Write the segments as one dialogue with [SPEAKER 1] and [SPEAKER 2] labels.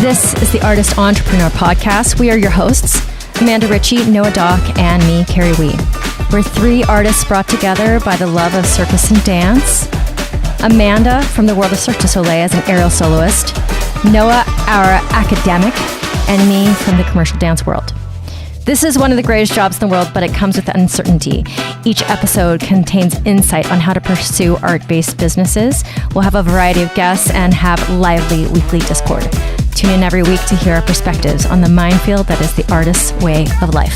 [SPEAKER 1] This is the Artist Entrepreneur Podcast. We are your hosts, Amanda Ritchie, Noah Dock, and me, Carrie Wee. We're three artists brought together by the love of circus and dance. Amanda from the world of Cirque du Soleil as an aerial soloist. Noah, our academic, and me from the commercial dance world. This is one of the greatest jobs in the world, but it comes with uncertainty. Each episode contains insight on how to pursue art-based businesses. We'll have a variety of guests and have lively weekly Discord. Tune in every week to hear our perspectives on the minefield that is the artist's way of life.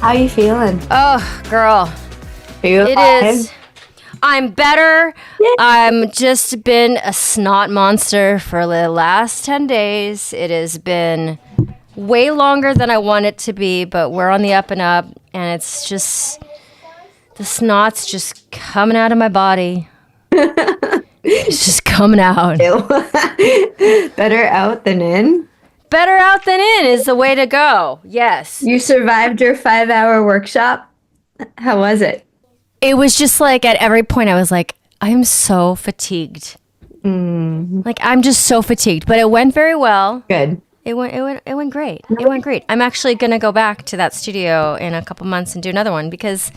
[SPEAKER 2] How you feeling?
[SPEAKER 1] Oh, girl.
[SPEAKER 2] Are you alive?
[SPEAKER 1] I'm better.
[SPEAKER 2] Yeah.
[SPEAKER 1] I'm just been a snot monster for the last 10 days. It has been way longer than I want it to be, but we're on the up and up, and it's just, the snot's just coming out of my body. It's just coming out.
[SPEAKER 2] Better out than in?
[SPEAKER 1] Better out than in is the way to go. Yes.
[SPEAKER 2] You survived your 5-hour workshop? How was it?
[SPEAKER 1] It was just like at every point I was like, I'm so fatigued. Like I'm just so fatigued, but it went very well.
[SPEAKER 2] Good.
[SPEAKER 1] It went great. It went great. I'm actually going to go back to that studio in a couple months and do another one because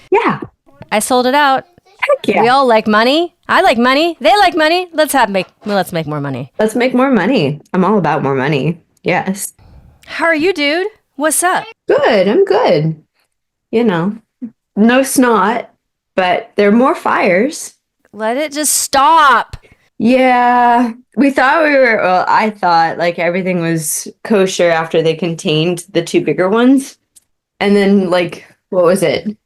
[SPEAKER 1] I sold it out.
[SPEAKER 2] Heck yeah.
[SPEAKER 1] We all like money. I like money. They like money. Let's make more money.
[SPEAKER 2] Let's make more money. I'm all about more money. Yes.
[SPEAKER 1] How are you, dude? What's up?
[SPEAKER 2] Good. I'm good. You know, no snot, but there are more fires.
[SPEAKER 1] Let it just stop.
[SPEAKER 2] Yeah. I thought like everything was kosher after they contained the two bigger ones. And then like, what was it?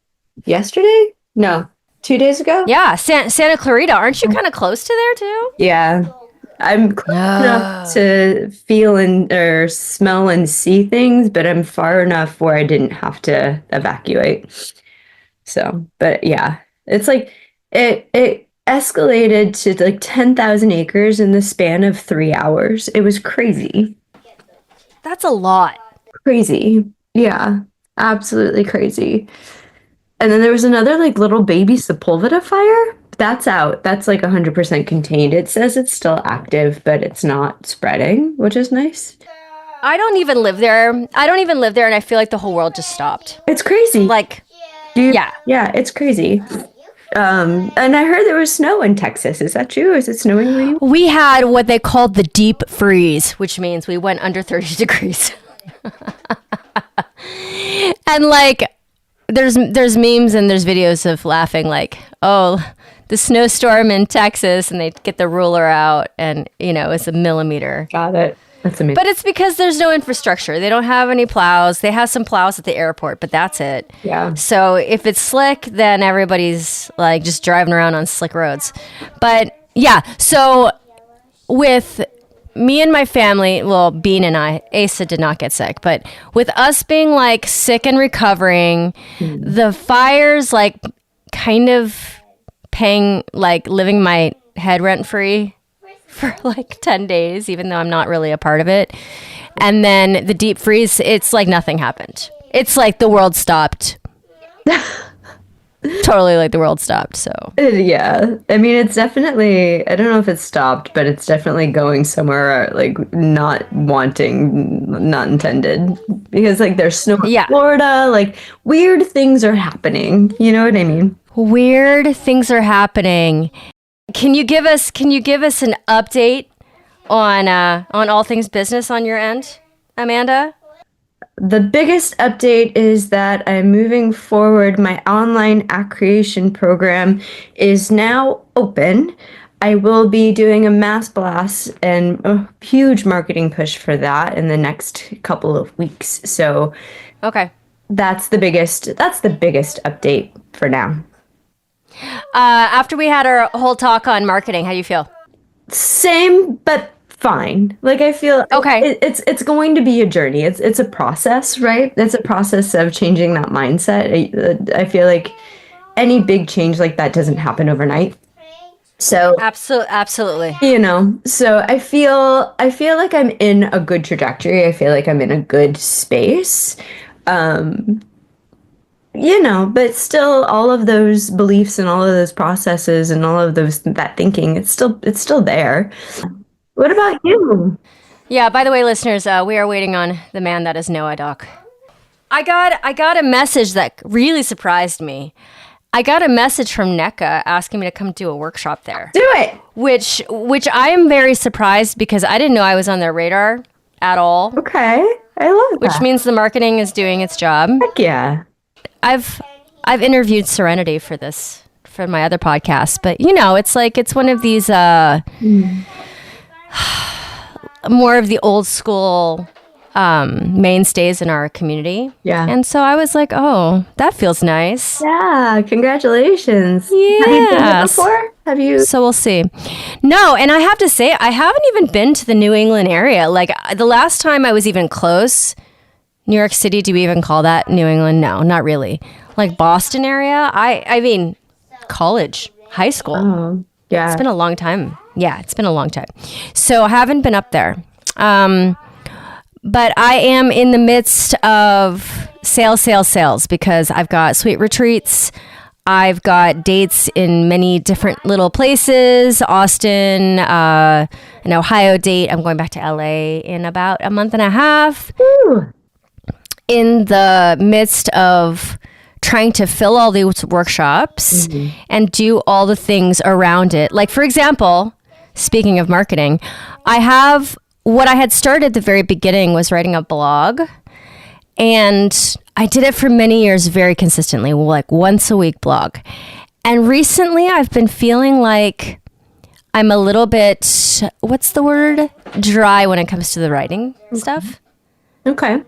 [SPEAKER 2] Yesterday? No, 2 days ago?
[SPEAKER 1] Yeah. Santa Clarita. Aren't you kind of close to there too?
[SPEAKER 2] Yeah. I'm close enough to feel or smell and see things, but I'm far enough where I didn't have to evacuate. So, but yeah, it's like it escalated to like 10,000 acres in the span of 3 hours. It was crazy.
[SPEAKER 1] That's a lot.
[SPEAKER 2] Crazy. Yeah, absolutely crazy. And then there was another like little baby Sepulveda fire. That's out. That's like 100% contained. It says it's still active, but it's not spreading, which is nice.
[SPEAKER 1] I don't even live there. And I feel like the whole world just stopped.
[SPEAKER 2] It's crazy.
[SPEAKER 1] Like, yeah,
[SPEAKER 2] it's crazy. And I heard there was snow in Texas. Is that true? Is it snowing where you?
[SPEAKER 1] We had what they called the deep freeze, which means we went under 30 degrees. And like, there's memes and there's videos of laughing like, oh, the snowstorm in Texas, and they get the ruler out and, it's a millimeter.
[SPEAKER 2] Got it. That's amazing.
[SPEAKER 1] But it's because there's no infrastructure. They don't have any plows. They have some plows at the airport, but that's it.
[SPEAKER 2] Yeah.
[SPEAKER 1] So if it's slick, then everybody's like just driving around on slick roads. But yeah, so with me and my family, well, Bean and I, Asa did not get sick, but with us being like sick and recovering, the fires like kind of paying, like living my head rent free for like 10 days, even though I'm not really a part of it. And then the deep freeze, it's like nothing happened. It's like the world stopped. Totally like the world stopped, so.
[SPEAKER 2] Yeah. I mean, it's definitely, I don't know if it's stopped, but it's definitely going somewhere like not intended. Because like there's snow in Florida, like weird things are happening. You know what I mean?
[SPEAKER 1] Weird things are happening. Can you give us an update on all things business on your end, Amanda?
[SPEAKER 2] The biggest update is that I'm moving forward. My online act creation program is now open. I will be doing a mass blast and a huge marketing push for that in the next couple of weeks. So,
[SPEAKER 1] okay,
[SPEAKER 2] that's the biggest update for now.
[SPEAKER 1] After we had our whole talk on marketing, how do you feel?
[SPEAKER 2] Same, but fine. Like I feel
[SPEAKER 1] okay.
[SPEAKER 2] It's going to be a journey. It's a process, right? It's a process of changing that mindset. I feel like any big change like that doesn't happen overnight. So
[SPEAKER 1] absolutely.
[SPEAKER 2] So I feel like I'm in a good trajectory. I feel like I'm in a good space. but still all of those beliefs and all of those processes and all of that thinking, it's still there. What about you?
[SPEAKER 1] Yeah, by the way, listeners, we are waiting on the man that is Noah, Doc. I got a message that really surprised me. I got a message from NECA asking me to come do a workshop there.
[SPEAKER 2] Do it.
[SPEAKER 1] Which I am very surprised because I didn't know I was on their radar at all.
[SPEAKER 2] Okay. I love that.
[SPEAKER 1] Which means the marketing is doing its job.
[SPEAKER 2] Heck yeah.
[SPEAKER 1] I've interviewed Serenity for my other podcast, but it's one of these more of the old school mainstays in our community.
[SPEAKER 2] Yeah.
[SPEAKER 1] And so I was like, oh, that feels nice.
[SPEAKER 2] Yeah. Congratulations.
[SPEAKER 1] Yeah.
[SPEAKER 2] Have you been there before? Have you?
[SPEAKER 1] So we'll see. No, and I have to say, I haven't even been to the New England area. Like the last time I was even close, New York City, do we even call that New England? No, not really. Like Boston area, I mean, college, high school.
[SPEAKER 2] Oh, yeah.
[SPEAKER 1] It's been a long time. Yeah, it's been a long time. So I haven't been up there. But I am in the midst of sales because I've got sweet retreats. I've got dates in many different little places. Austin, an Ohio date. I'm going back to LA in about a month and a half.
[SPEAKER 2] Ooh.
[SPEAKER 1] In the midst of trying to fill all these workshops and do all the things around it. Like, for example, speaking of marketing, what I had started at the very beginning was writing a blog, and I did it for many years very consistently, like once a week blog. And recently I've been feeling like I'm a little bit, what's the word? Dry when it comes to the writing stuff.
[SPEAKER 2] Okay.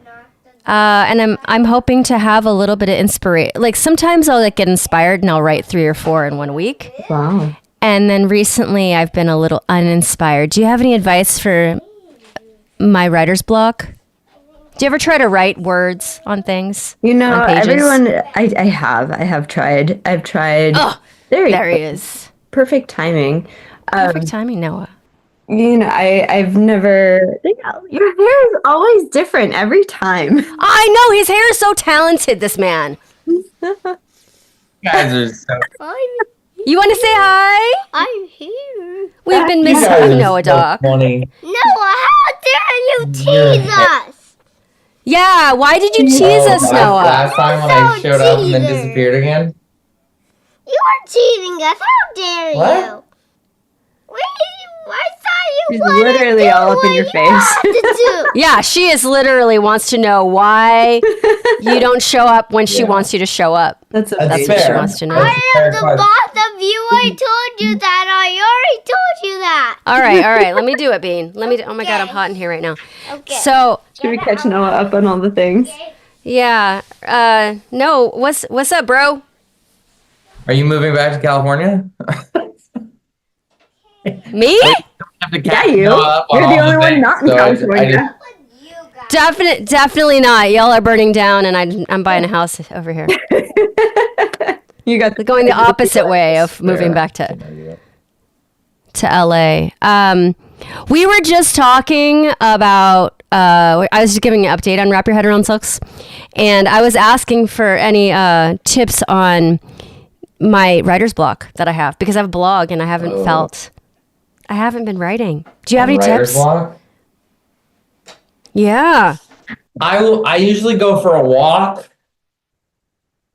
[SPEAKER 1] And I'm hoping to have a little bit of inspiration. Like sometimes I'll get inspired and I'll write 3 or 4 in 1 week.
[SPEAKER 2] Wow.
[SPEAKER 1] And then recently I've been a little uninspired. Do you have any advice for my writer's block? Do you ever try to write words on things? On pages?
[SPEAKER 2] Everyone, I have tried. I've tried.
[SPEAKER 1] Oh, there he is.
[SPEAKER 2] Perfect timing.
[SPEAKER 1] Perfect timing, Noah.
[SPEAKER 2] I've never. Your hair is always different every time.
[SPEAKER 1] I know, his hair is so talented, this man.
[SPEAKER 3] You guys are so
[SPEAKER 1] You want to say hi?
[SPEAKER 4] I'm here.
[SPEAKER 1] We've been
[SPEAKER 3] You
[SPEAKER 1] missing
[SPEAKER 3] guys
[SPEAKER 1] you,
[SPEAKER 3] are
[SPEAKER 1] Noah,
[SPEAKER 3] so
[SPEAKER 1] Doc.
[SPEAKER 3] funny.
[SPEAKER 4] Noah, how dare you tease us?
[SPEAKER 1] Yeah, why did you tease us, Noah?
[SPEAKER 3] Last time when I
[SPEAKER 4] So
[SPEAKER 3] showed up and then
[SPEAKER 4] teaser.
[SPEAKER 3] disappeared again.
[SPEAKER 4] You are teasing us. How dare
[SPEAKER 3] What?
[SPEAKER 4] you? I thought you
[SPEAKER 2] She's
[SPEAKER 4] wanted
[SPEAKER 2] literally
[SPEAKER 4] to do
[SPEAKER 2] all up in
[SPEAKER 4] what
[SPEAKER 2] your
[SPEAKER 4] you
[SPEAKER 2] face.
[SPEAKER 4] had to do.
[SPEAKER 1] Yeah, she is literally wants to know why you don't show up when she wants you to show up.
[SPEAKER 2] That's
[SPEAKER 1] That's what she
[SPEAKER 3] fair.
[SPEAKER 1] wants to know.
[SPEAKER 3] That's
[SPEAKER 4] I
[SPEAKER 3] fair
[SPEAKER 4] am the
[SPEAKER 3] question.
[SPEAKER 4] boss of you. I told you that. I already told you that.
[SPEAKER 1] All right. Let me do it, Bean. Oh my God, I'm hot in here right now.
[SPEAKER 4] Okay.
[SPEAKER 1] So,
[SPEAKER 2] Should we catch Noah up on all the things?
[SPEAKER 1] yeah. No, what's up, bro?
[SPEAKER 3] Are you moving back to California?
[SPEAKER 1] Me?
[SPEAKER 2] Yeah, you. You're the only one not in California.
[SPEAKER 1] Definitely not. Y'all are burning down, and I'm buying a house over here.
[SPEAKER 2] You got
[SPEAKER 1] Going the opposite way of moving back to LA. We were just talking about. I was just giving an update on Wrap Your Head Around Silks, and I was asking for any tips on my writer's block that I have because I have a blog and I haven't been writing. Do you have any
[SPEAKER 3] Writer's
[SPEAKER 1] tips?
[SPEAKER 3] block?
[SPEAKER 1] Yeah.
[SPEAKER 3] I usually go for a walk.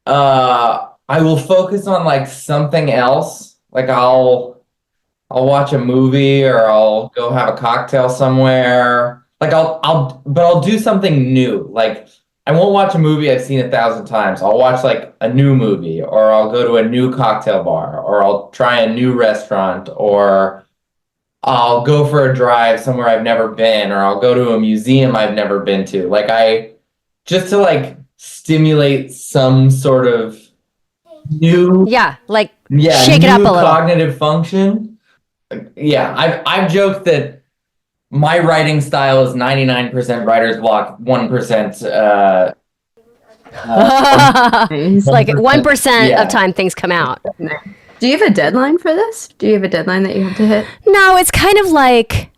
[SPEAKER 3] I will focus on like something else. Like I'll watch a movie or I'll go have a cocktail somewhere. Like I'll do something new. Like I won't watch a movie I've seen 1,000 times. I'll watch like a new movie, or I'll go to a new cocktail bar, or I'll try a new restaurant, or I'll go for a drive somewhere I've never been, or I'll go to a museum I've never been to. Like just to like stimulate some sort of new,
[SPEAKER 1] Yeah. Like
[SPEAKER 3] yeah,
[SPEAKER 1] shake it up a
[SPEAKER 3] new
[SPEAKER 1] little.
[SPEAKER 3] cognitive function. Yeah, I've joked that my writing style is 99% writer's block, 1%
[SPEAKER 1] It's like 1%
[SPEAKER 3] Yeah.
[SPEAKER 1] of time things come out.
[SPEAKER 2] Do you have a deadline for this? Do you have a deadline that you have to hit?
[SPEAKER 1] No, it's kind of like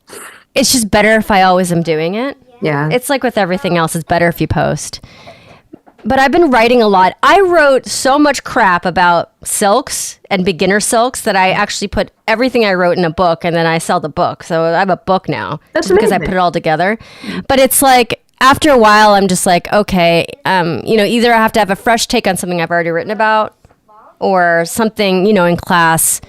[SPEAKER 1] it's just better if I always am doing it.
[SPEAKER 2] Yeah.
[SPEAKER 1] It's like with everything else, it's better if you post. But I've been writing a lot. I wrote so much crap about silks and beginner silks that I actually put everything I wrote in a book, and then I sell the book. So I have a book now.
[SPEAKER 2] That's
[SPEAKER 1] just because I
[SPEAKER 2] amazing.
[SPEAKER 1] put it all together. But it's like, after a while, I'm just like, okay, either I have to have a fresh take on something I've already written about, or something, in class,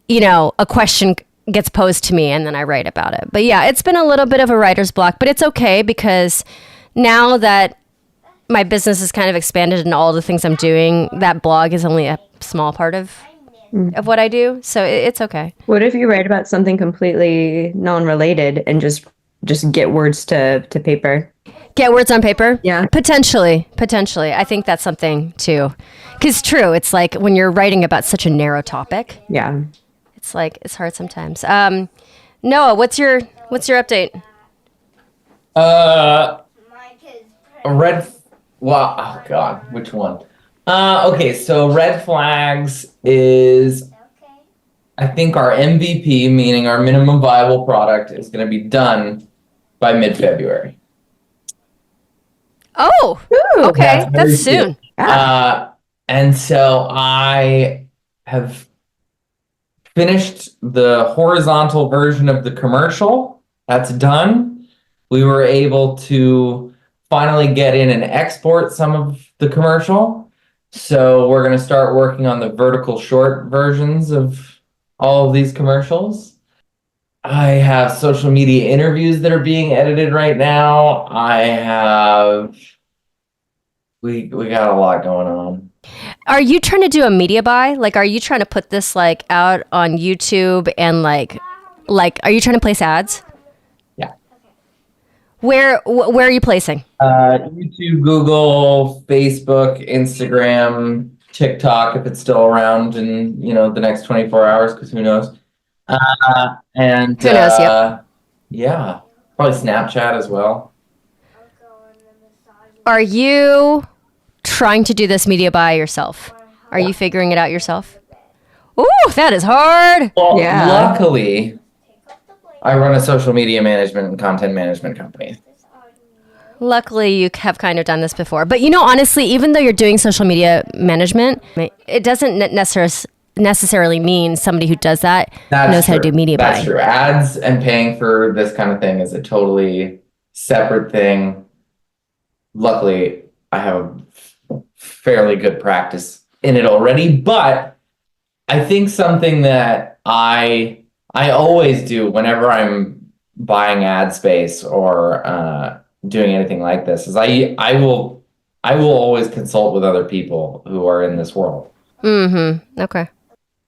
[SPEAKER 1] a question gets posed to me and then I write about it. But yeah, it's been a little bit of a writer's block, but it's okay because now that my business is kind of expanded and all the things I'm doing, that blog is only a small part of what I do. So it's okay.
[SPEAKER 2] What if you write about something completely non-related and just get words to paper?
[SPEAKER 1] Get words on paper?
[SPEAKER 2] Yeah.
[SPEAKER 1] Potentially. I think that's something too. Because true, it's like when you're writing about such a narrow topic,
[SPEAKER 2] Yeah.
[SPEAKER 1] it's like, it's hard sometimes. Noah, what's your update?
[SPEAKER 3] Oh God, which one? Okay, so Red Flags is, I think our MVP, meaning our minimum viable product, is going to be done by mid-February.
[SPEAKER 1] Oh,
[SPEAKER 2] Ooh,
[SPEAKER 1] okay.
[SPEAKER 3] very
[SPEAKER 1] That's soon.
[SPEAKER 3] And so I have finished the horizontal version of the commercial. That's done. We were able to finally get in and export some of the commercial. So we're going to start working on the vertical short versions of all of these commercials. I have social media interviews that are being edited right now. We got a lot going on.
[SPEAKER 1] Are you trying to do a media buy? Like, are you trying to put this like out on YouTube and like, are you trying to place ads?
[SPEAKER 3] Yeah.
[SPEAKER 1] Where are you placing?
[SPEAKER 3] YouTube, Google, Facebook, Instagram, TikTok, if it's still around in, the next 24 hours, because who knows? And
[SPEAKER 1] Who knows, yep.
[SPEAKER 3] Yeah, probably Snapchat as well.
[SPEAKER 1] Are you trying to do this media buy yourself? Are you figuring it out yourself? Ooh, that is hard.
[SPEAKER 3] Well,
[SPEAKER 2] Yeah.
[SPEAKER 3] luckily, I run a social media management and content management company.
[SPEAKER 1] Luckily, you have kind of done this before. But honestly, even though you're doing social media management, it doesn't necessarily mean somebody who does that knows how to do media
[SPEAKER 3] That's
[SPEAKER 1] buying.
[SPEAKER 3] true. Ads and paying for this kind of thing is a totally separate thing. Luckily, I have a fairly good practice in it already, but I think something that I always do whenever I'm buying ad space or doing anything like this is I will always consult with other people who are in this world.
[SPEAKER 1] Mm-hmm. Okay.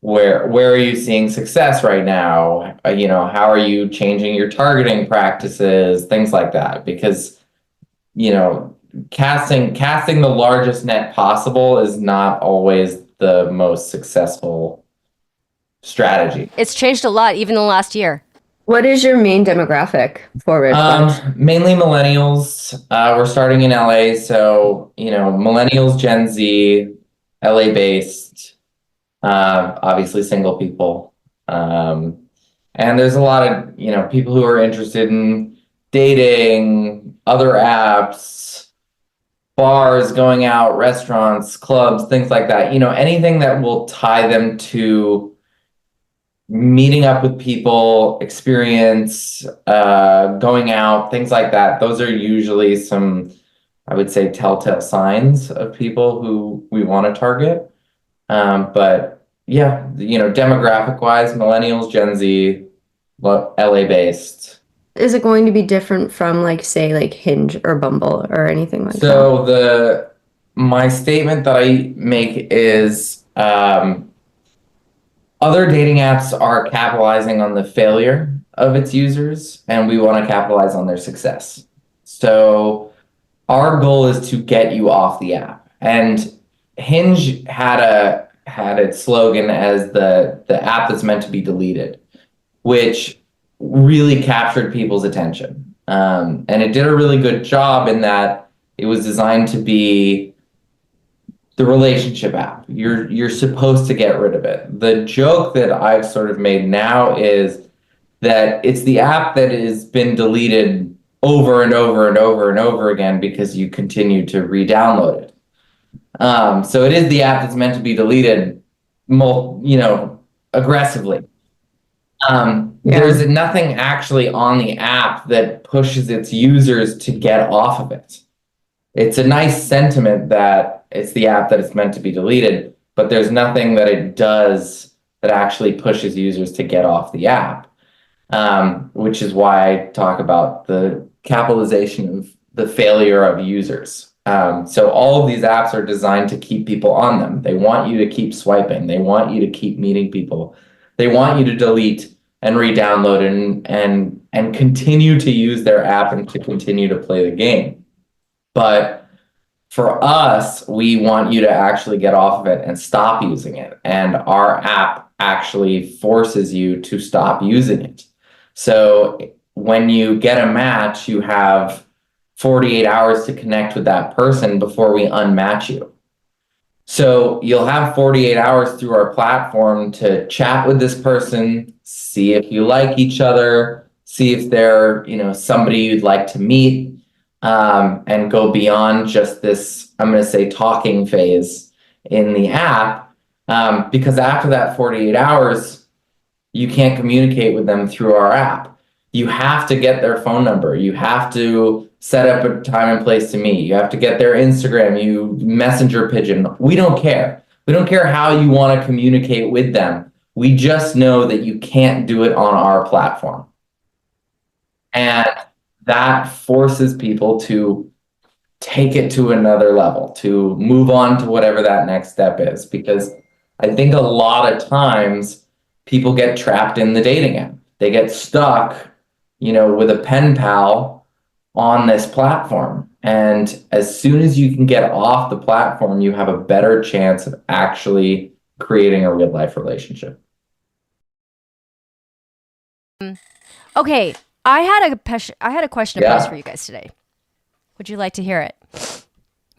[SPEAKER 3] Where are you seeing success right now? How are you changing your targeting practices? Things like that, because casting the largest net possible is not always the most successful strategy.
[SPEAKER 1] It's changed a lot, even in the last year.
[SPEAKER 2] What is your main demographic for Red Flags?
[SPEAKER 3] Mainly millennials. We're starting in LA, so millennials, Gen Z, LA based, obviously single people, and there's a lot of people who are interested in dating, other apps, bars, going out, restaurants, clubs, things like that. Anything that will tie them to meeting up with people, experience, going out, things like that. Those are usually some, I would say, telltale signs of people who we want to target. But yeah, demographic wise, millennials, Gen Z, LA based.
[SPEAKER 2] Is it going to be different from say Hinge or Bumble or anything like that?
[SPEAKER 3] So my statement that I make is, other dating apps are capitalizing on the failure of its users, and we want to capitalize on their success. So our goal is to get you off the app. And Hinge had its slogan as the app that's meant to be deleted, which really captured people's attention. And it did a really good job in that it was designed to be the relationship app. You're supposed to get rid of it. The joke that I've sort of made now is that it's the app that has been deleted over and over and over and over again because you continue to re-download it. So it is the app that's meant to be deleted, aggressively. There's nothing actually on the app that pushes its users to get off of it. It's a nice sentiment that it's the app that it's meant to be deleted, but there's nothing that it does that actually pushes users to get off the app, which is why I talk about the capitalization of the failure of users. So all of these apps are designed to keep people on them. They want you to keep swiping. They want you to keep meeting people. They want you to delete and re-download and continue to use their app and to continue to play the game. But for us, we want you to actually get off of it and stop using it. And our app actually forces you to stop using it. So when you get a match, you have 48 hours to connect with that person before we unmatch you. So you'll have 48 hours through our platform to chat with this person, see if you like each other, see if they're, somebody you'd like to meet, and go beyond just this, I'm going to say, talking phase in the app. Because after that 48 hours, you can't communicate with them through our app. You have to get their phone number. You have to set up a time and place to meet. You have to get their Instagram, you messenger pigeon. We don't care. We don't care how you want to communicate with them. We just know that you can't do it on our platform. And that forces people to take it to another level, to move on to whatever that next step is. Because I think a lot of times people get trapped in the dating app. They get stuck, with a pen pal on this platform. And as soon as you can get off the platform, you have a better chance of actually creating a real life relationship.
[SPEAKER 1] Okay, I had a question to pose for you guys today. Would you like to hear it?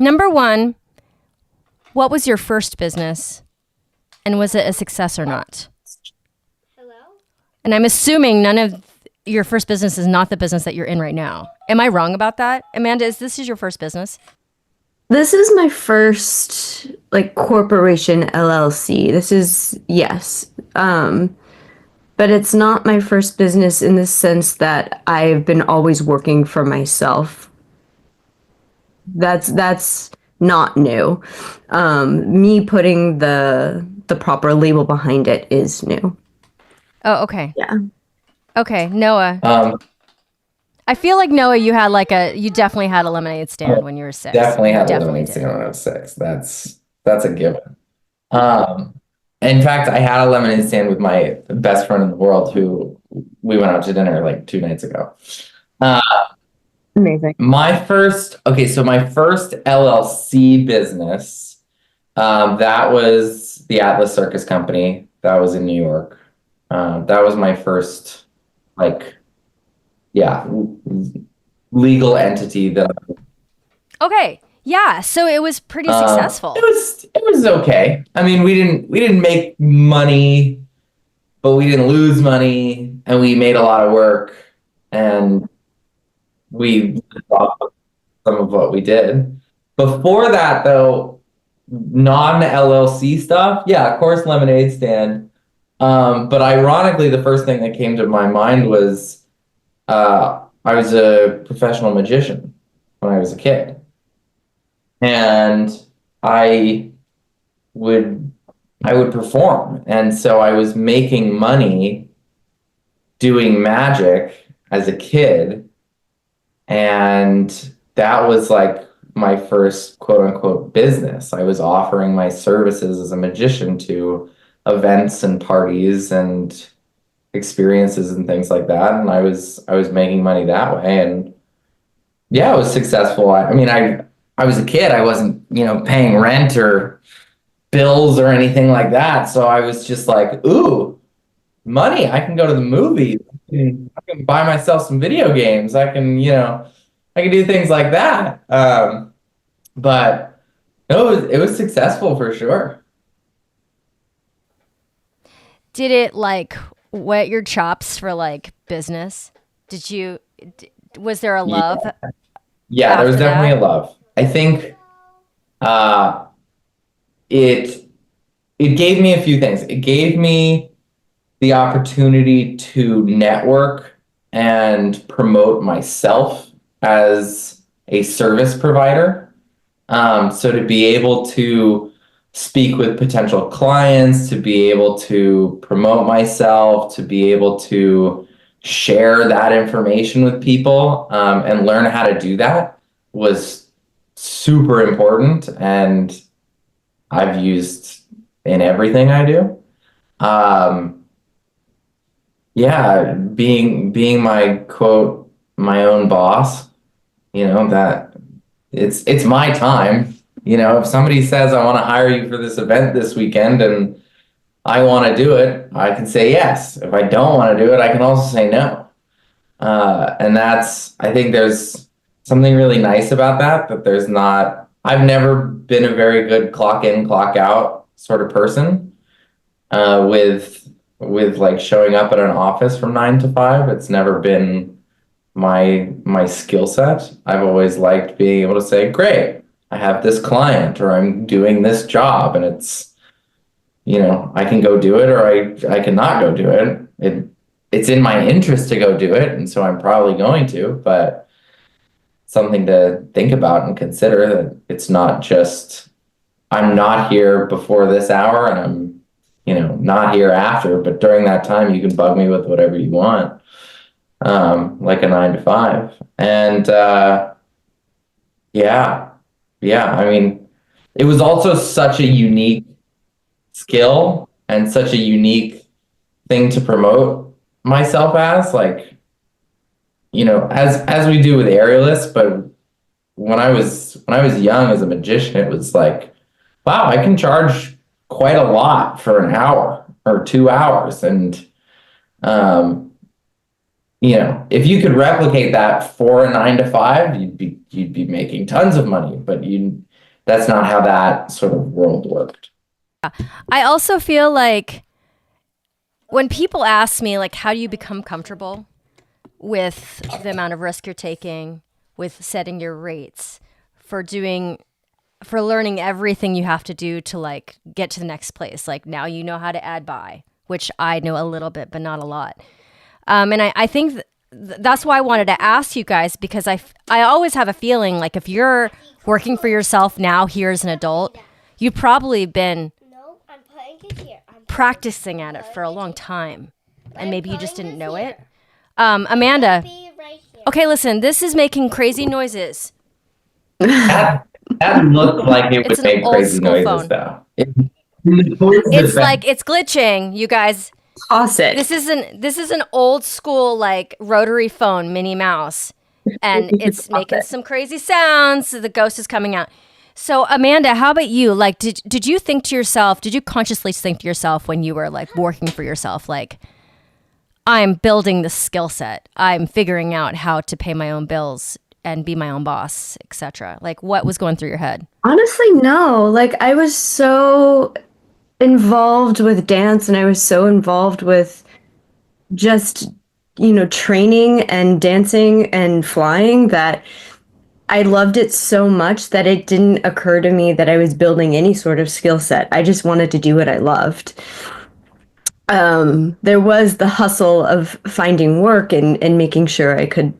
[SPEAKER 1] Number one, what was your first business, and was it a success or not?
[SPEAKER 4] Hello?
[SPEAKER 1] And I'm assuming none of your first business is not the business that you're in right now. Am I wrong about that? Amanda, is this your first business?
[SPEAKER 2] This is my first corporation LLC. This is, yes. But it's not my first business in the sense that I've been always working for myself. That's not new. Me putting the proper label behind it is new.
[SPEAKER 1] Oh, okay.
[SPEAKER 2] Yeah.
[SPEAKER 1] Okay, Noah. I feel like Noah, you definitely had a lemonade stand when you were 6.
[SPEAKER 3] Definitely had a
[SPEAKER 1] Definitely
[SPEAKER 3] lemonade
[SPEAKER 1] did.
[SPEAKER 3] stand when I was 6. That's a given. In fact, I had a lemonade stand with my best friend in the world who we went out to dinner 2 nights ago.
[SPEAKER 2] Amazing.
[SPEAKER 3] My first LLC business, that was the Atlas Circus Company. That was in New York. That was my first, legal entity that.
[SPEAKER 1] Okay. Yeah. So it was pretty successful.
[SPEAKER 3] It was okay. I mean, we didn't make money, but we didn't lose money, and we made a lot of work, and we lived off of some of what we did. Before that, though, non-LLC stuff, yeah, of course, lemonade stand. But ironically, the first thing that came to my mind was I was a professional magician when I was a kid. And I would perform. And so I was making money doing magic as a kid. And that was my first quote unquote business. I was offering my services as a magician to events and parties and experiences and things like that. And I was making money that way. And yeah, it was successful. I was a kid. I wasn't, paying rent or bills or anything like that. So I was just ooh, money. I can go to the movies. I can buy myself some video games. I can do things like that. But no, it was successful for sure.
[SPEAKER 1] Did it whet your chops for business? Did Was there a love?
[SPEAKER 3] Yeah, there was
[SPEAKER 1] After
[SPEAKER 3] definitely
[SPEAKER 1] that?
[SPEAKER 3] a love. I think it it gave me a few things. It gave me the opportunity to network and promote myself as a service provider. So to be able to speak with potential clients, to be able to promote myself, to be able to share that information with people, and learn how to do that was super important, and I've used in everything I do. Um, yeah, being my quote my own boss, that it's my time. If somebody says I want to hire you for this event this weekend and I want to do it, I can say yes. If I don't want to do it, I can also say no. And I think there's something really nice about that there's not, I've never been a very good clock in, clock out sort of person, with like showing up at an office from 9 to 5. It's never been my skill set. I've always liked being able to say, great, I have this client or I'm doing this job, and I can go do it, or I cannot go do it. It's in my interest to go do it, and so I'm probably going to, but something to think about and consider, that it's not just I'm not here before this hour and I'm not here after, but during that time you can bug me with whatever you want, like a 9 to 5. And yeah, I mean, it was also such a unique skill and such a unique thing to promote myself as, like, as we do with aerialists. But when I was young as a magician, it was like, wow, I can charge quite a lot for an hour or 2 hours. And if you could replicate that for a 9 to 5, you'd be making tons of money, but that's not how that sort of world worked.
[SPEAKER 1] I also feel like when people ask me, like, how do you become comfortable with the amount of risk you're taking, with setting your rates, for learning everything you have to do to like get to the next place. Like now you know how to add buy, which I know a little bit, but not a lot. And I think that's why I wanted to ask you guys, because I always have a feeling like if you're working for yourself now here as an adult, you've probably been practicing at it for a long time, and maybe you just didn't know it. Amanda, okay, listen, this is making crazy noises.
[SPEAKER 3] That looked like it
[SPEAKER 1] It's
[SPEAKER 3] would
[SPEAKER 1] an
[SPEAKER 3] make
[SPEAKER 1] old
[SPEAKER 3] crazy
[SPEAKER 1] school
[SPEAKER 3] noises,
[SPEAKER 1] phone.
[SPEAKER 3] though.
[SPEAKER 1] It's like it's glitching, you guys.
[SPEAKER 2] Toss it.
[SPEAKER 1] This is an old school like rotary phone, Minnie Mouse, and it's making some crazy sounds. So the ghost is coming out. So Amanda, how about you? Like, did you think to yourself? Did you consciously think to yourself when you were like working for yourself, like, I'm building the skill set, I'm figuring out how to pay my own bills and be my own boss, etc.? Like, what was going through your head?
[SPEAKER 2] Honestly, no. Like, I was so involved with dance, and I was so involved with just, training and dancing and flying, that I loved it so much that it didn't occur to me that I was building any sort of skill set. I just wanted to do what I loved. There was the hustle of finding work and making sure I could,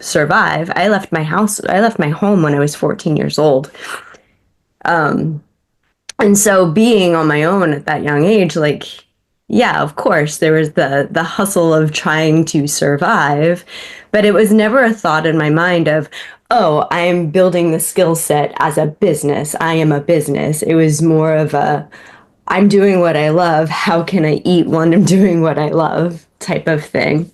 [SPEAKER 2] survive. I left my home when I was 14 years old. And so being on my own at that young age, like, yeah, of course, there was the hustle of trying to survive, but it was never a thought in my mind of, oh, I am building the skill set as a business. I am a business. It was more of I'm doing what I love. How can I eat when I'm doing what I love type of thing.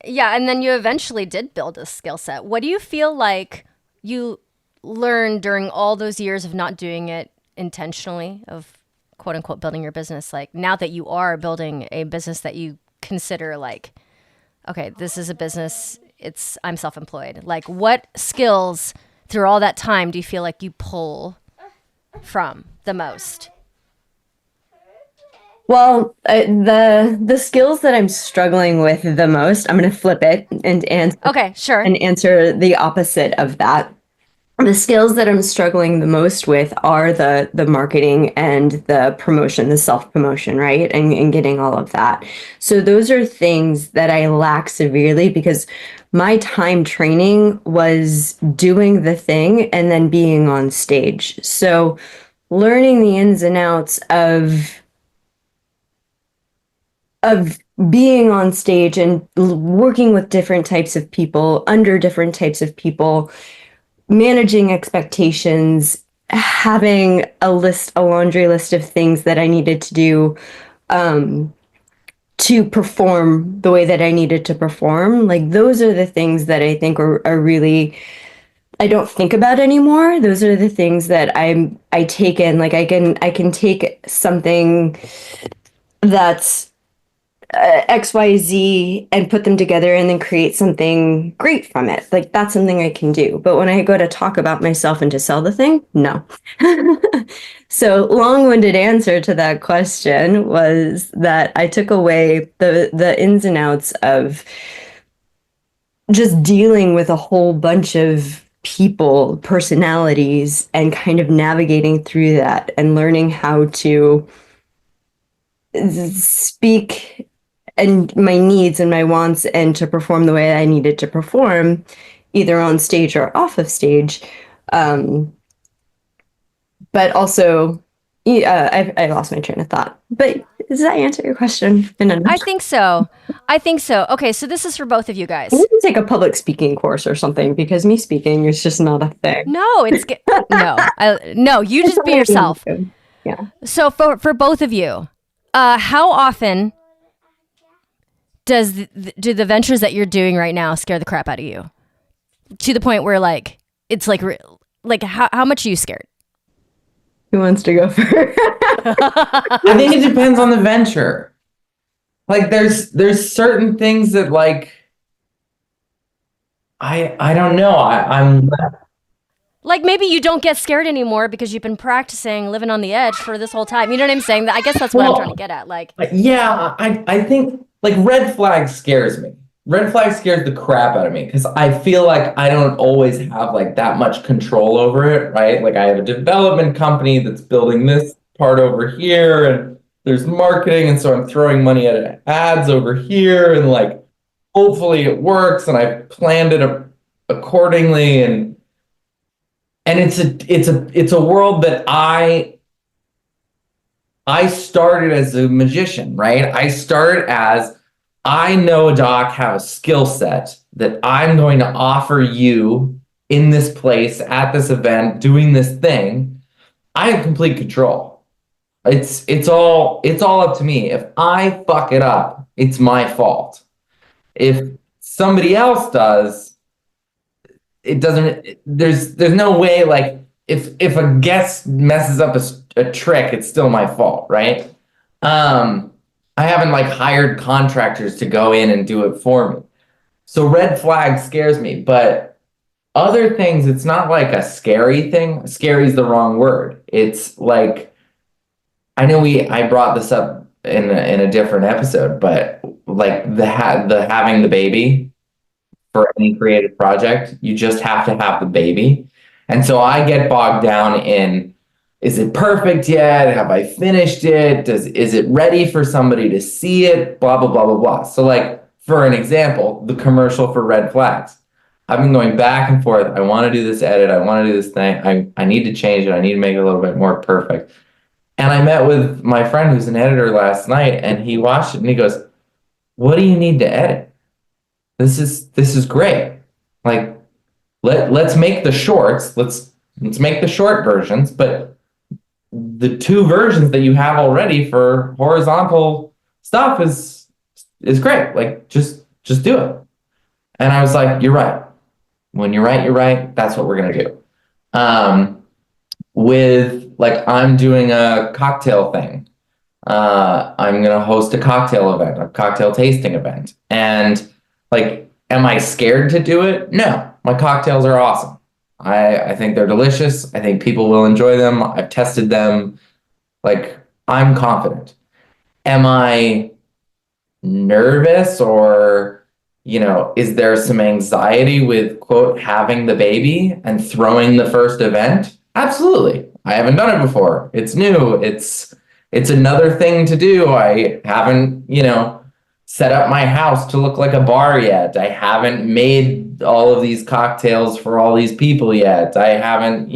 [SPEAKER 1] Yeah, and then you eventually did build a skill set. What do you feel like you learned during all those years of not doing it intentionally, of quote unquote building your business? Like, now that you are building a business that you consider like, okay, this is a business, I'm self-employed. Like, what skills through all that time do you feel like you pull from the most?
[SPEAKER 2] Well, the skills that I'm struggling with the most, I'm going to flip it and
[SPEAKER 1] Okay, sure.
[SPEAKER 2] answer the opposite of that. The skills that I'm struggling the most with are the marketing and the promotion, the self-promotion, right? And getting all of that. So those are things that I lack severely because my time training was doing the thing and then being on stage. So learning the ins and outs of being on stage and working with different types of people, under different types of people, managing expectations, having a laundry list of things that I needed to do to perform the way that I needed to perform. Like those are the things that I think are really I don't think about anymore. Those are the things that I take in. Like I can take something that's XYZ and put them together and then create something great from it. Like that's something I can do. But when I go to talk about myself and to sell the thing, no. So long-winded answer to that question was that I took away the ins and outs of just dealing with a whole bunch of people, personalities, and kind of navigating through that and learning how to speak and my needs and my wants and to perform the way I needed to perform, either on stage or off of stage. But also, I lost my train of thought. But does that answer your question?
[SPEAKER 1] I think so. Okay, so this is for both of you guys.
[SPEAKER 2] We can take a public speaking course or something because me speaking is just not a thing.
[SPEAKER 1] No, no. You just be yourself.
[SPEAKER 2] Yeah.
[SPEAKER 1] So for both of you, how often do the ventures that you're doing right now scare the crap out of you? To the point where it's how much are you scared?
[SPEAKER 2] Who wants to go first?
[SPEAKER 3] I think it depends on the venture. Like there's certain things that I don't know. I'm
[SPEAKER 1] like maybe you don't get scared anymore because you've been practicing living on the edge for this whole time. You know what I'm saying? I guess that's what I'm trying to get at.
[SPEAKER 3] Yeah, I think red flag scares me. Red flag scares the crap out of me because I feel like I don't always have that much control over it, right? Like I have a development company that's building this part over here and there's marketing. And so I'm throwing money at ads over here and hopefully it works. And I've planned it accordingly. And it's a world that I started as a magician, right? I started as I know, Doc, have a skill set that I'm going to offer you in this place, at this event, doing this thing. I have complete control. It's all up to me. If I fuck it up, it's my fault. If somebody else does, it doesn't. There's no way. If a guest messes up a trick, it's still my fault, right? I haven't hired contractors to go in and do it for me. So red flag scares me, but other things, it's not a scary thing. Scary is the wrong word. It's I know I brought this up in a different episode, but the having the baby for any creative project, you just have to have the baby. And so I get bogged down in, is it perfect yet? Have I finished it? Is it ready for somebody to see it? Blah, blah, blah, blah, blah. So for an example, the commercial for Red Flags. I've been going back and forth. I want to do this edit. I want to do this thing. I need to change it. I need to make it a little bit more perfect. And I met with my friend who's an editor last night and he watched it and he goes, what do you need to edit? This is great. Let's make the shorts. Let's make the short versions, but the two versions that you have already for horizontal stuff is great. Just do it. And I was like, you're right. When you're right, you're right. That's what we're going to do. With I'm doing a cocktail thing. I'm going to host a cocktail event, a cocktail tasting event. And am I scared to do it? No, my cocktails are awesome. I think they're delicious. I think people will enjoy them. I've tested them. I'm confident. am I nervous, or, is there some anxiety with, quote, having the baby and throwing the first event? Absolutely. I haven't done it before. It's new. It's another thing to do. I haven't, set up my house to look like a bar yet. I haven't made all of these cocktails for all these people yet. I haven't,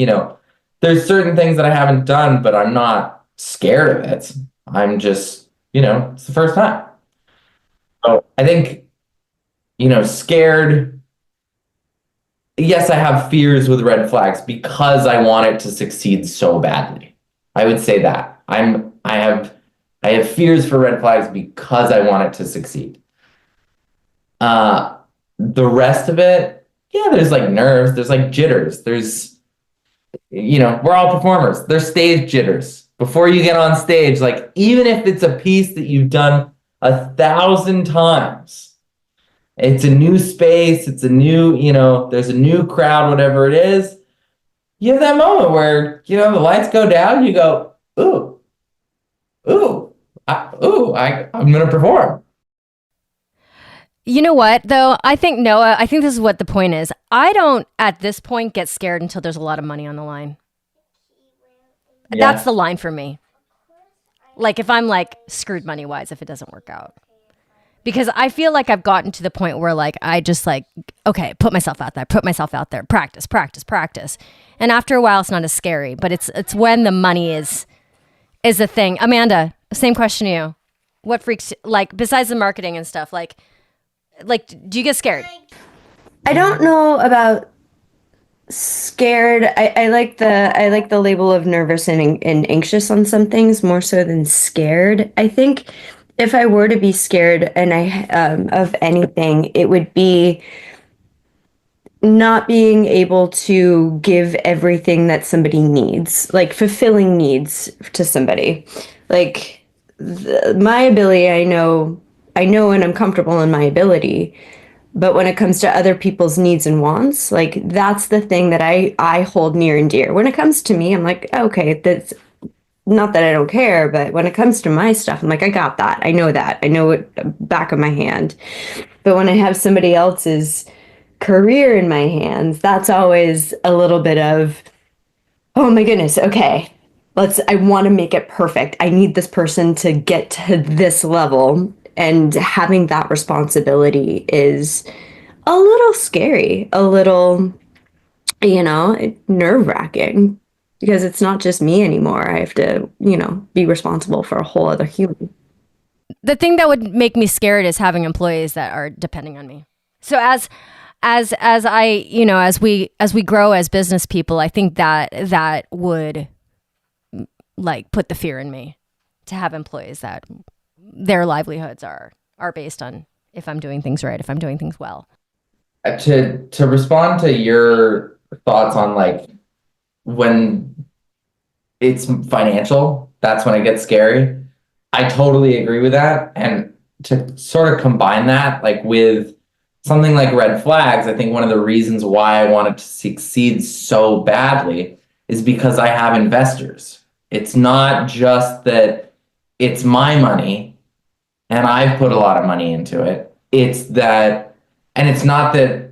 [SPEAKER 3] there's certain things that I haven't done, but I'm not scared of it. I'm just, it's the first time. So I think, scared. Yes, I have fears with red flags because I want it to succeed so badly. I would say that. I have fears for red flags because I want it to succeed. The rest of it, yeah, there's like nerves, there's like jitters, there's, we're all performers. There's stage jitters. Before you get on stage, like even if it's a piece that you've done 1,000 times, it's a new space, it's a new, there's a new crowd, whatever it is. You have that moment where, the lights go down, you go, I'm going to perform.
[SPEAKER 1] You know what, though? I think, Noah, I think this is what the point is. I don't, at this point, get scared until there's a lot of money on the line.
[SPEAKER 3] Yeah.
[SPEAKER 1] That's the line for me. Like, if I'm, like, screwed money-wise if it doesn't work out. Because I feel like I've gotten to the point where, like, I just, like, okay, put myself out there, practice. And after a while, it's not as scary. But it's when the money is a thing. Amanda, same question to you. What freaks, like, besides the marketing and stuff, like, do you get scared?
[SPEAKER 2] I don't know about scared. I like the label of nervous and anxious on some things more so than scared. I think if I were to be scared of anything, it would be not being able to give everything that somebody needs, like fulfilling needs to somebody. Like my ability, I know and I'm comfortable in my ability. But when it comes to other people's needs and wants, like that's the thing that I hold near and dear. When it comes to me, I'm like, okay, that's not that I don't care, but when it comes to my stuff, I'm like, I got that. I know it back of my hand. But when I have somebody else's career in my hands, that's always a little bit of, oh my goodness, okay, I want to make it perfect. I need this person to get to this level. And having that responsibility is a little scary, a little, nerve-wracking, because it's not just me anymore. I have to, be responsible for a whole other human.
[SPEAKER 1] The thing that would make me scared is having employees that are depending on me. So as I, as we grow as business people, I think that would like put the fear in me to have employees that their livelihoods are based on if I'm doing things right, if I'm doing things well.
[SPEAKER 3] To respond to your thoughts on like when it's financial, that's when it gets scary. I totally agree with that. And to sort of combine that like with something like red flags, I think one of the reasons why I wanted to succeed so badly is because I have investors. It's not just that it's my money and I've put a lot of money into it. It's that, and it's not that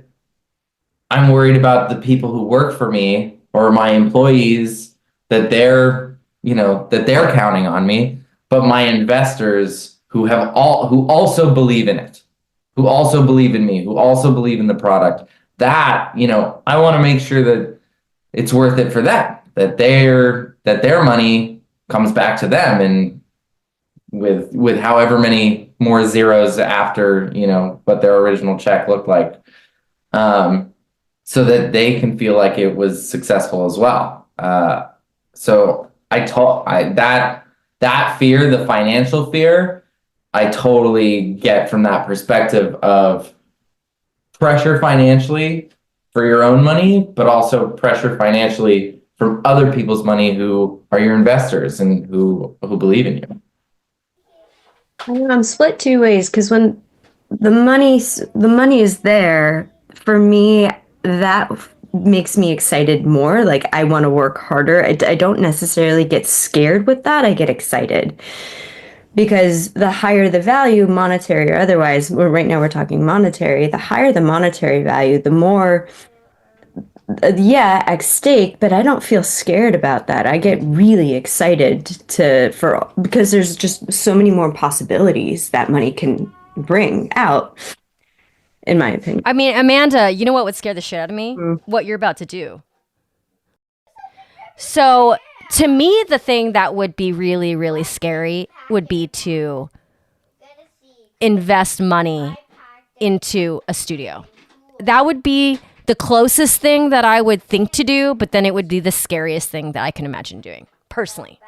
[SPEAKER 3] I'm worried about the people who work for me or my employees, that they're counting on me, but my investors who also believe in it, who also believe in me, who also believe in the product, that, I want to make sure that it's worth it for them, that their money comes back to them, and with however many more zeros after, what their original check looked like, so that they can feel like it was successful as well. So that fear, the financial fear, I totally get from that perspective of pressure financially for your own money, but also pressure financially from other people's money who are your investors and who believe in you.
[SPEAKER 2] I'm split two ways, because when the money is there, for me, that makes me excited more. Like I want to work harder. I don't necessarily get scared with that. I get excited. because the higher the value, monetary or otherwise, right now we're talking monetary, the higher the monetary value, the more, at stake, but I don't feel scared about that. I get really excited because there's just so many more possibilities that money can bring out, in my opinion.
[SPEAKER 1] I mean, Amanda, you know what would scare the shit out of me? What you're about to do. So to me, the thing that would be really, really scary would be to invest money into a studio. That would be the closest thing that I would think to do, but then it would be the scariest thing that I can imagine doing, personally.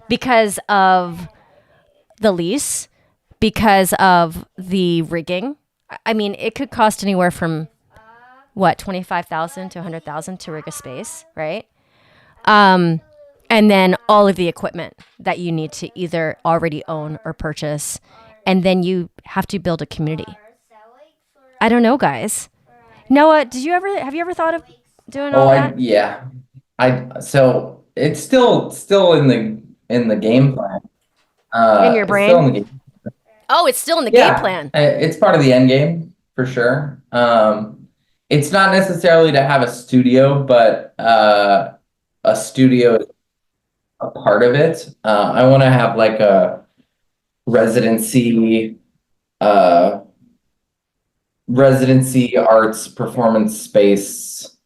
[SPEAKER 1] Because of the lease, because of the rigging. I mean, it could cost anywhere from, $25,000 to $100,000 to rig a space, right? And then all of the equipment that you need to either already own or purchase. And then you have to build a community. I don't know, guys. Noah, have you ever thought of doing all that?
[SPEAKER 3] So it's still in the game plan.
[SPEAKER 1] In your brain?
[SPEAKER 3] It's still in the game.
[SPEAKER 1] Oh, it's still in the game plan.
[SPEAKER 3] It's part of the end game for sure. It's not necessarily to have a studio, but a studio is a part of it. I want to have like a residency arts performance space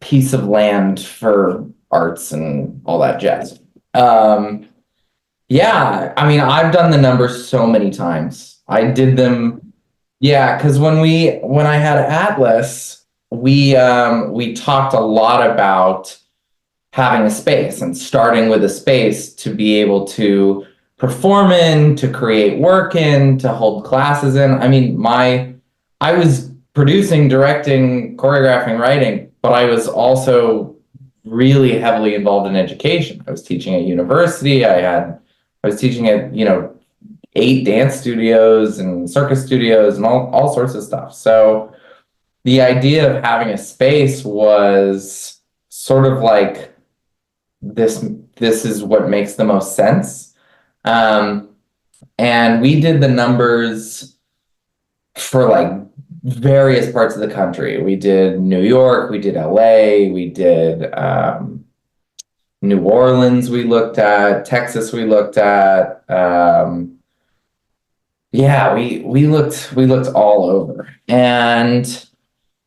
[SPEAKER 3] piece of land for arts and all that jazz. Yeah, I mean, I've done the numbers so many times. I did them, because when I had Atlas, we talked a lot about having a space and starting with a space to be able to perform in, to create work in, to hold classes in. I mean, I was producing, directing, choreographing, writing, but I was also really heavily involved in education. I was teaching at university. I was teaching at, 8 dance studios and circus studios and all sorts of stuff. So the idea of having a space was sort of like, this is what makes the most sense. And we did the numbers for like various parts of the country. We did New York, we did LA, we did New Orleans, we looked at Texas, we looked at we looked all over. And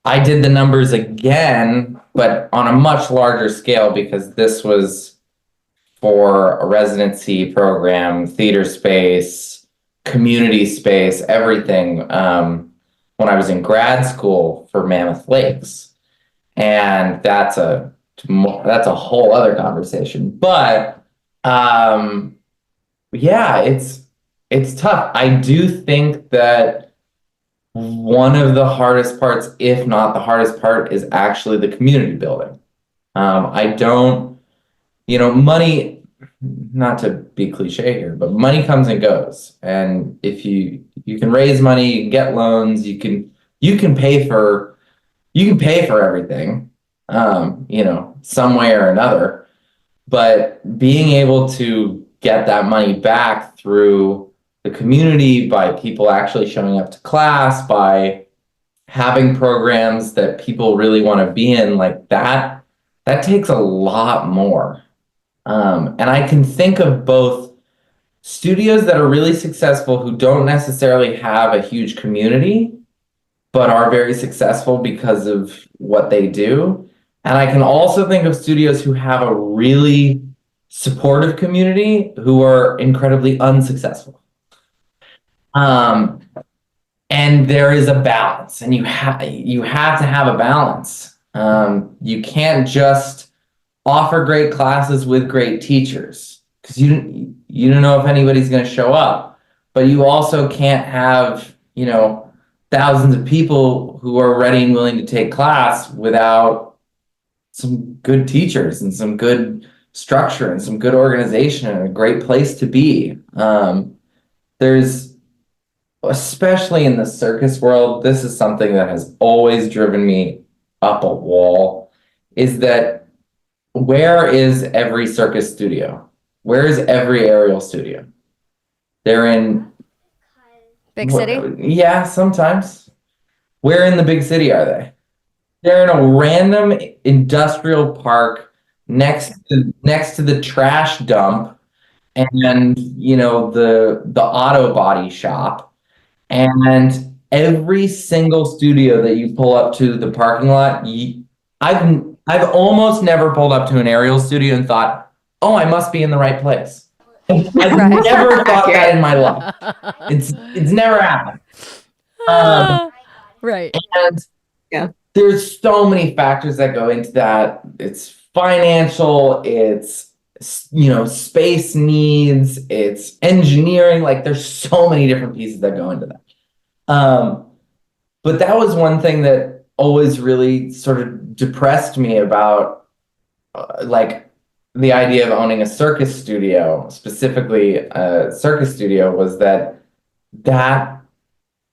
[SPEAKER 3] I did the numbers again, but on a much larger scale, because this was for a residency program, theater space, community space, everything, when I was in grad school for Mammoth Lakes. And that's a whole other conversation. But it's tough. I do think that one of the hardest parts, if not the hardest part, is actually the community building. Money, not to be cliche here, but money comes and goes. And if you can raise money, you can get loans, you can pay for everything, some way or another. But being able to get that money back through the community, by people actually showing up to class, by having programs that people really want to be in, like that takes a lot more. And I can think of both studios that are really successful who don't necessarily have a huge community, but are very successful because of what they do. And I can also think of studios who have a really supportive community who are incredibly unsuccessful. And there is a balance, and you have to have a balance. You can't just offer great classes with great teachers, because you don't know if anybody's going to show up. But you also can't have, thousands of people who are ready and willing to take class without some good teachers and some good structure and some good organization and a great place to be. There's, especially in the circus world, this is something that has always driven me up a wall, is that where is every circus studio? Where is every aerial studio? They're in
[SPEAKER 1] Big city?
[SPEAKER 3] Yeah, sometimes. Where in the big city are they? They're in a random industrial park next to the trash dump and the auto body shop. And every single studio that you pull up to the parking lot, I've almost never pulled up to an aerial studio and thought, oh, I must be in the right place. I've
[SPEAKER 1] Right.
[SPEAKER 3] never thought that in my life. It's never happened.
[SPEAKER 1] Right.
[SPEAKER 3] And
[SPEAKER 2] Yeah.
[SPEAKER 3] there's so many factors that go into that. It's financial, it's space needs, it's engineering. Like there's so many different pieces that go into that. But that was one thing that always really sort of depressed me about like the idea of owning a circus studio, specifically a circus studio, was that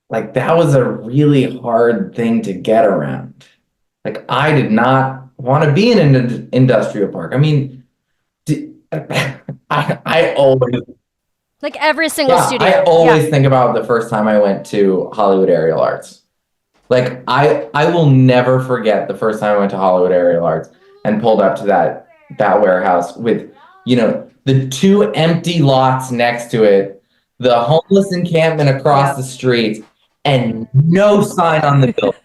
[SPEAKER 3] was a really hard thing to get around. Like I did not want to be in an industrial park. I mean, I always
[SPEAKER 1] Like every single studio.
[SPEAKER 3] I always think about the first time I went to Hollywood Aerial Arts. Like I will never forget the first time I went to Hollywood Aerial Arts and pulled up to that warehouse with, the 2 empty lots next to it, the homeless encampment across the street, and no sign on the building.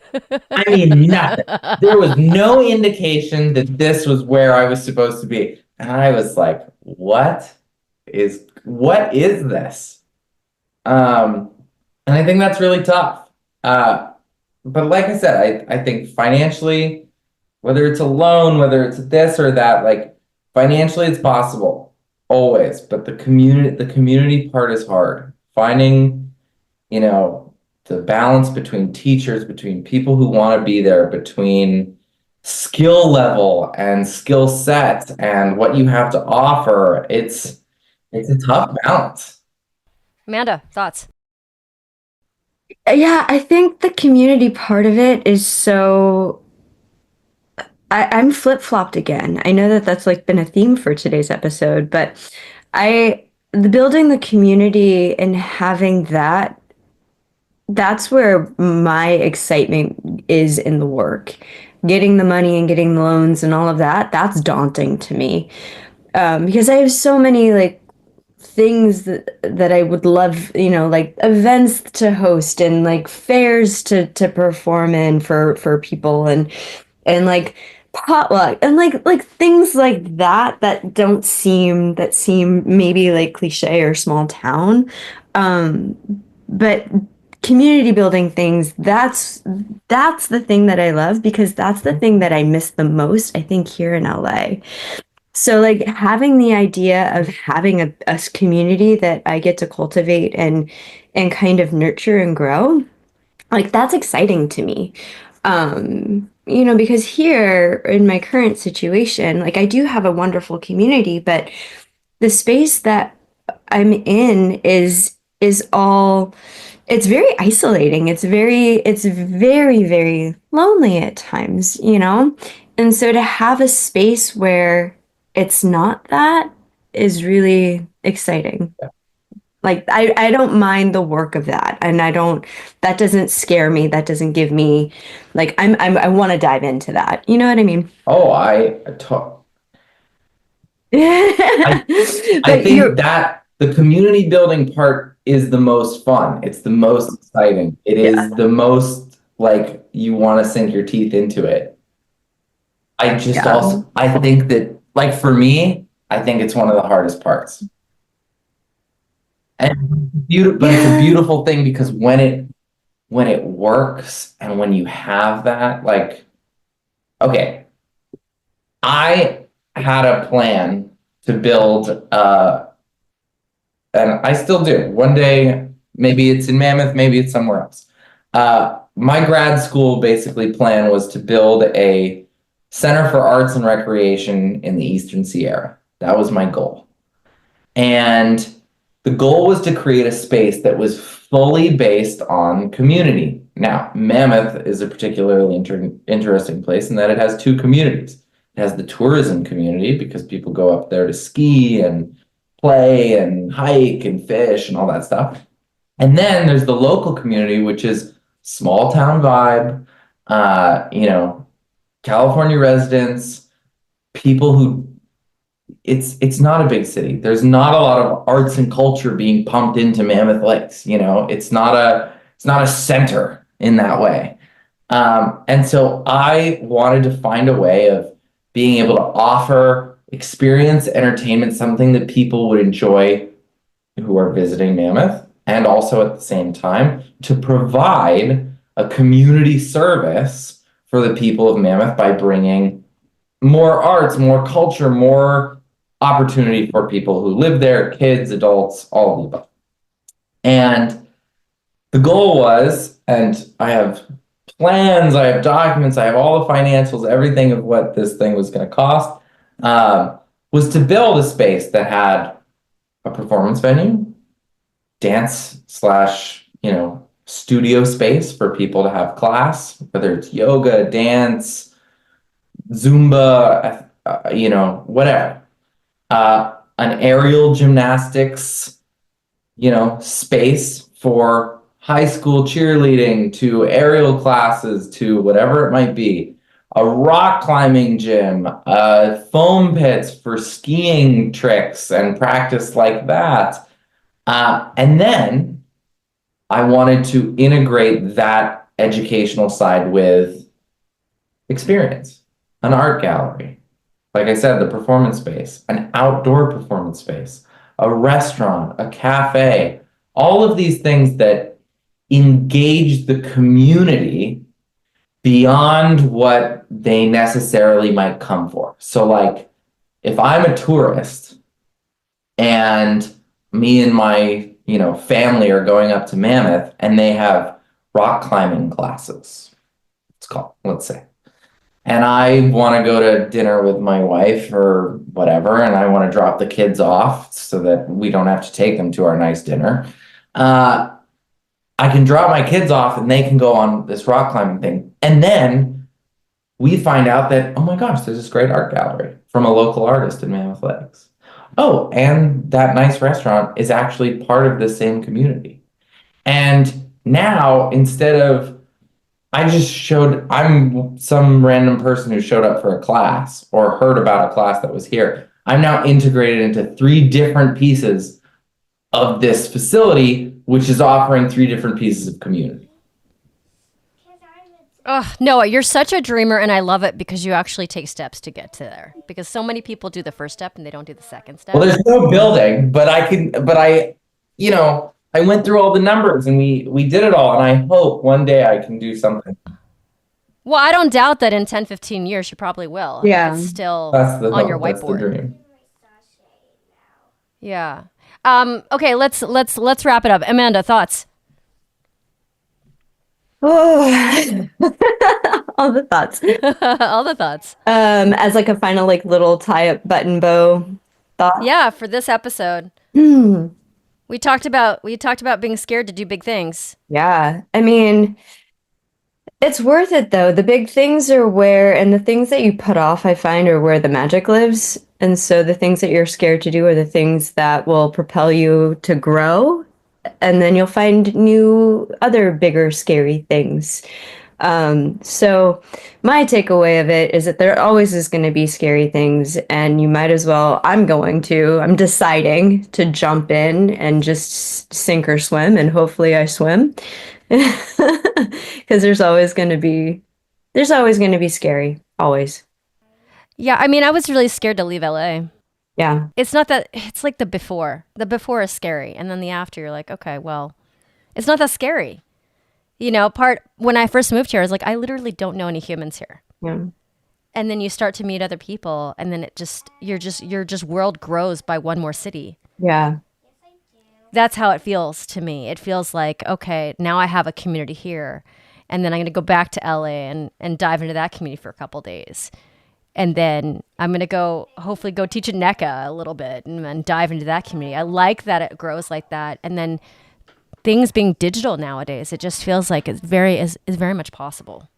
[SPEAKER 3] I mean, nothing. There was no indication that this was where I was supposed to be. And I was like, what is this? And I think that's really tough. But like I said, I think financially, whether it's a loan, whether it's this or that, like financially it's possible always, but the community part is hard. Finding, the balance between teachers, between people who want to be there, between skill level and skill set and what you have to offer. It's a tough balance.
[SPEAKER 1] Amanda, thoughts?
[SPEAKER 2] Yeah, I think the community part of it is so. I'm flip-flopped again. I know that that's like been a theme for today's episode, but building the community and having that's where my excitement is in the work. Getting the money and getting the loans and all of that, that's daunting to me. Because I have so many like things that I would love, like events to host and like fairs to perform in for people and like potluck and like things like that seem maybe like cliche or small town. But community building things, that's the thing that I love, because that's the thing that I miss the most, I think, here in LA. So like having the idea of having a community that I get to cultivate and kind of nurture and grow, like that's exciting to me. Because here in my current situation, like I do have a wonderful community, but the space that I'm in is all, it's very isolating. It's very, very lonely at times, And so to have a space where it's not that is really exciting. Like I don't mind the work of that, and that doesn't scare me. That doesn't give me like I want to dive into that. You know what I mean?
[SPEAKER 3] Oh, I think that the community building part is the most fun. It's the most exciting. It is the most like you want to sink your teeth into it. I think that, like, for me, I think it's one of the hardest parts. And but it's a beautiful thing, because when it works and when you have that, like, okay, I had a plan to build, and I still do. One day, maybe it's in Mammoth, maybe it's somewhere else. My grad school basically plan was to build a Center for Arts and Recreation in the Eastern Sierra. That was my goal. And the goal was to create a space that was fully based on community. Now, Mammoth is a particularly interesting place in that it has two communities. It has the tourism community, because people go up there to ski and play and hike and fish and all that stuff. And then there's the local community, which is small town vibe, California residents, people who it's not a big city. There's not a lot of arts and culture being pumped into Mammoth Lakes. It's not a center in that way. And so I wanted to find a way of being able to offer experience, entertainment, something that people would enjoy who are visiting Mammoth, and also at the same time to provide a community service for the people of Mammoth by bringing more arts, more culture, more opportunity for people who live there, kids, adults, all of the above. And the goal was, and I have plans, I have documents, I have all the financials, everything of what this thing was going to cost, was to build a space that had a performance venue, dance / studio space for people to have class, whether it's yoga, dance, Zumba, whatever. An aerial gymnastics, space for high school cheerleading to aerial classes to whatever it might be. A rock climbing gym, foam pits for skiing tricks and practice like that. And then I wanted to integrate that educational side with experience, an art gallery. Like I said, the performance space, an outdoor performance space, a restaurant, a cafe, all of these things that engage the community beyond what they necessarily might come for. So like, if I'm a tourist and me and my, family are going up to Mammoth and they have rock climbing classes, let's say, and I want to go to dinner with my wife or whatever, and I want to drop the kids off so that we don't have to take them to our nice dinner. I can drop my kids off and they can go on this rock climbing thing. And then we find out that, oh my gosh, there's this great art gallery from a local artist in Mammoth Lakes. Oh, and that nice restaurant is actually part of the same community. And now, instead of I'm some random person who showed up for a class or heard about a class that was here. I'm now integrated into 3 different pieces of this facility, which is offering 3 different pieces of community.
[SPEAKER 1] Oh, Noah, you're such a dreamer, and I love it because you actually take steps to get to there. Because so many people do the first step and they don't do the second step.
[SPEAKER 3] Well, there's no building, but I went through all the numbers and we did it all, and I hope one day I can do something.
[SPEAKER 1] Well, I don't doubt that in 10, 15 years you probably will.
[SPEAKER 2] Yeah.
[SPEAKER 1] It's still
[SPEAKER 3] That's the
[SPEAKER 1] on
[SPEAKER 3] hope.
[SPEAKER 1] your
[SPEAKER 3] That's the
[SPEAKER 1] whiteboard.
[SPEAKER 3] dream.
[SPEAKER 1] Yeah. Okay, let's wrap it up. Amanda, thoughts?
[SPEAKER 2] Oh, all the thoughts.
[SPEAKER 1] All the thoughts.
[SPEAKER 2] As like a final little tie-up button bow thought.
[SPEAKER 1] Yeah, for this episode.
[SPEAKER 2] Hmm.
[SPEAKER 1] We talked about being scared to do big things.
[SPEAKER 2] Yeah. I mean, it's worth it though. The big things are and the things that you put off, I find, are where the magic lives. And so the things that you're scared to do are the things that will propel you to grow. And then you'll find other bigger, scary things. So my takeaway of it is that there always is going to be scary things, and you might as well, I'm deciding to jump in and just sink or swim, and hopefully I swim. Because there's always going to be scary, always.
[SPEAKER 1] Yeah, I mean, I was really scared to leave LA.
[SPEAKER 2] Yeah.
[SPEAKER 1] It's not that, it's like the before. The before is scary. And then the after, you're like, okay, well, it's not that scary. When I first moved here, I was like, I literally don't know any humans here.
[SPEAKER 2] Yeah.
[SPEAKER 1] And then you start to meet other people, and then your world grows by one more city.
[SPEAKER 2] Yeah.
[SPEAKER 1] That's how it feels to me. It feels like, okay, now I have a community here, and then I'm going to go back to LA and dive into that community for a couple days. And then I'm going to hopefully go teach at NECA a little bit and then dive into that community. I like that it grows like that. And then things being digital nowadays, it just feels like it's very much possible,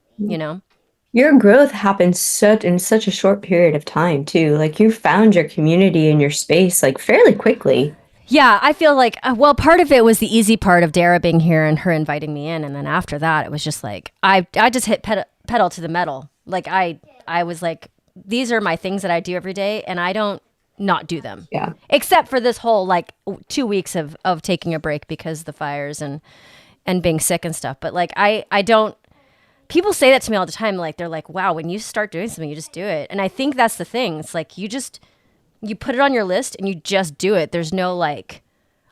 [SPEAKER 2] Your growth happens in such a short period of time too. Like you found your community and your space like fairly quickly.
[SPEAKER 1] Yeah, I feel like, well, part of it was the easy part of Dara being here and her inviting me in. And then after that, it was just like, I just hit pedal to the metal. Like I was like, these are my things that I do every day and I don't not do them.
[SPEAKER 2] Yeah.
[SPEAKER 1] Except for this whole like 2 weeks of taking a break because of the fires and being sick and stuff. But like, I don't, people say that to me all the time. Like, they're like, wow, when you start doing something, you just do it. And I think that's the thing. It's like, you put it on your list and you just do it. There's no like,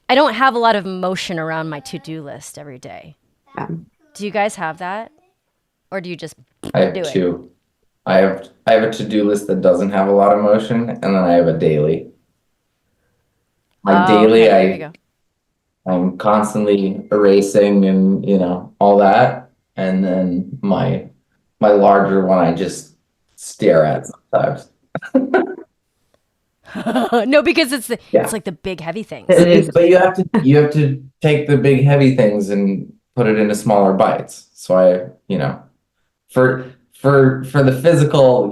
[SPEAKER 1] I don't have a lot of emotion around my to-do list every day.
[SPEAKER 2] Yeah.
[SPEAKER 1] Do you guys have that? Or do you just
[SPEAKER 3] I have
[SPEAKER 1] do it?
[SPEAKER 3] two. I have a to-do list that doesn't have a lot of motion, and then I have a daily. My daily,
[SPEAKER 1] okay, there you go.
[SPEAKER 3] I'm constantly erasing and all that, and then my larger one I just stare at sometimes.
[SPEAKER 1] No, because it's
[SPEAKER 3] Yeah.
[SPEAKER 1] like the big heavy things.
[SPEAKER 2] It is.
[SPEAKER 3] But you have to take the big heavy things and put it into smaller bites. So I, for the physical,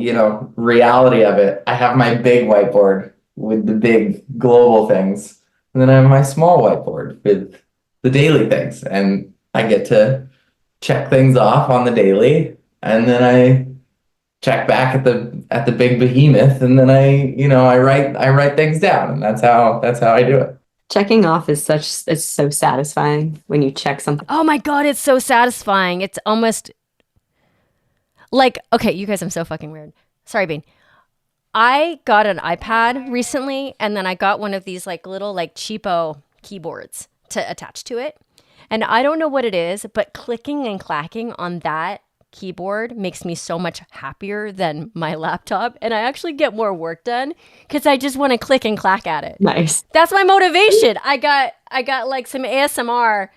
[SPEAKER 3] reality of it, I have my big whiteboard with the big global things, and then I have my small whiteboard with the daily things, and I get to check things off on the daily, and then I check back at the big behemoth, and then I write things down, and that's how I do it.
[SPEAKER 2] Checking off it's so satisfying when you check something.
[SPEAKER 1] Oh my God, it's so satisfying. It's almost like, okay, you guys, I'm so fucking weird. Sorry, Bean. I got an iPad recently, and then I got one of these like little like cheapo keyboards to attach to it. And I don't know what it is, but clicking and clacking on that keyboard makes me so much happier than my laptop. And I actually get more work done because I just want to click and clack at it.
[SPEAKER 2] Nice.
[SPEAKER 1] That's my motivation. I got like some ASMR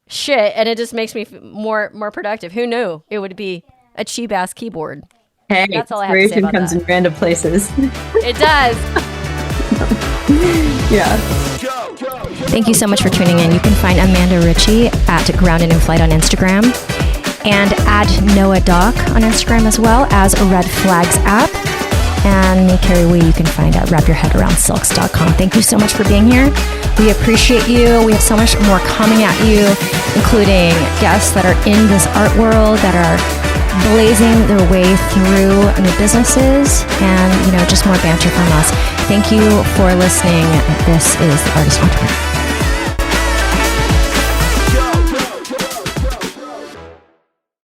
[SPEAKER 1] shit, and it just makes me more productive. Who knew it would be a cheap ass keyboard?
[SPEAKER 2] Hey,
[SPEAKER 1] That's all I have to say
[SPEAKER 2] inspiration
[SPEAKER 1] about
[SPEAKER 2] comes
[SPEAKER 1] that.
[SPEAKER 2] in random places.
[SPEAKER 1] It does.
[SPEAKER 2] Yeah.
[SPEAKER 1] Thank you so much for tuning in. You can find Amanda Ritchie at Grounded in Flight on Instagram and at Noah Doc on Instagram, as well as a Red Flags app. And me, Carrie Wee, you can find at wrapyourheadaroundsilks.com. Thank you so much for being here. We appreciate you. We have so much more coming at you, including guests that are in this art world, that are blazing their way through new businesses, and just more banter from us. Thank you for listening. This is The Artist Entrepreneur.